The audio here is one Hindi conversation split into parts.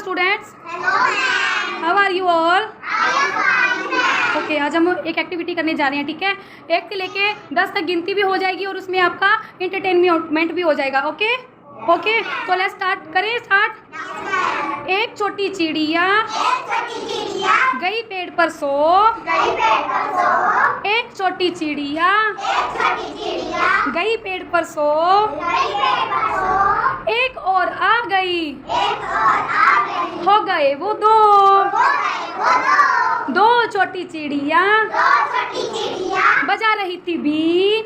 students. How are you all? Okay आज हम एक एक्टिविटी करने जा रहे हैं, ठीक है। 1 से लेके 10 तक गिनती भी हो जाएगी और उसमें आपका एंटरटेनमेंट भी हो जाएगा। ओके ओके, तो लेट्स स्टार्ट करें। स्टार्ट। एक छोटी चिड़िया गई पेड़ पर सो, एक छोटी चिड़िया गई पेड़ पर सो, एक और आ गई, हो गए वो दो, दो छोटी चिड़िया बजा रही थी बीन,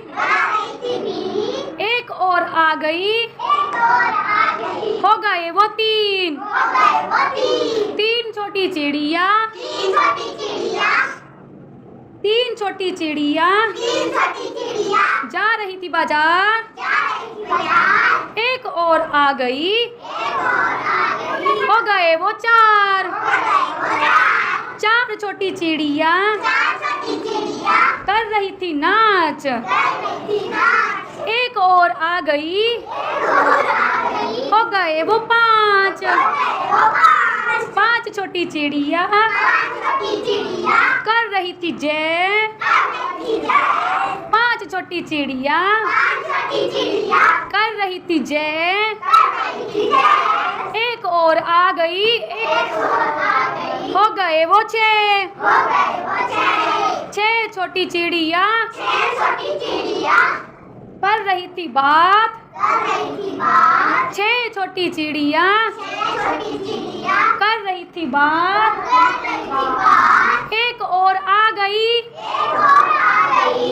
एक और आ गई, हो गए वो तीन, तीन छोटी चिड़िया, तीन छोटी चिड़िया जा रही थी बाजार, एक और आ गई, हो गए वो चार, चार छोटी चिड़िया कर रही थी नाच, एक और आ गई, हो गए वो पांच, पांच छोटी चिड़िया कर रही थी जय, पांच छोटी चिड़िया कर रही थी जय, एक और आ गई, हो गए वो छह, छह छोटी चिड़िया कर रही थी बात, छह छोटी चिड़िया कर रही थी बात, एक और आ गई,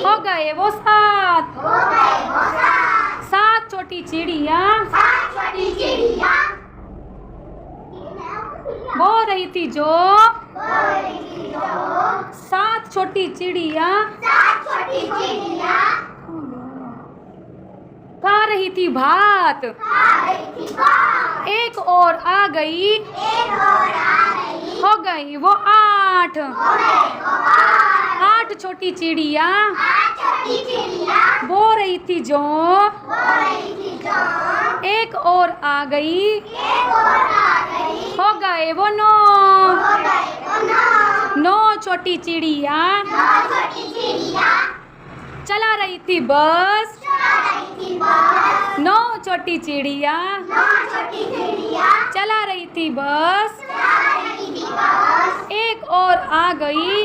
हो गए वो सात, सात छोटी चिड़िया बो रही थी जो, सात छोटी चिड़िया खा रही थी भात, एक और आ गई, हो गई वो आठ, आठ छोटी चिड़िया बो रही थी जो, एक और आ गई, हो गए वो नौ, नौ छोटी चिड़िया चला रही थी बस, नौ छोटी चिड़िया चला रही थी बस, एक और आ गई,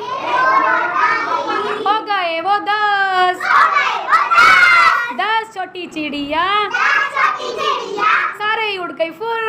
हो गए वो दस, दस छोटी चिड़िया सारे ही उड़ गई फुर।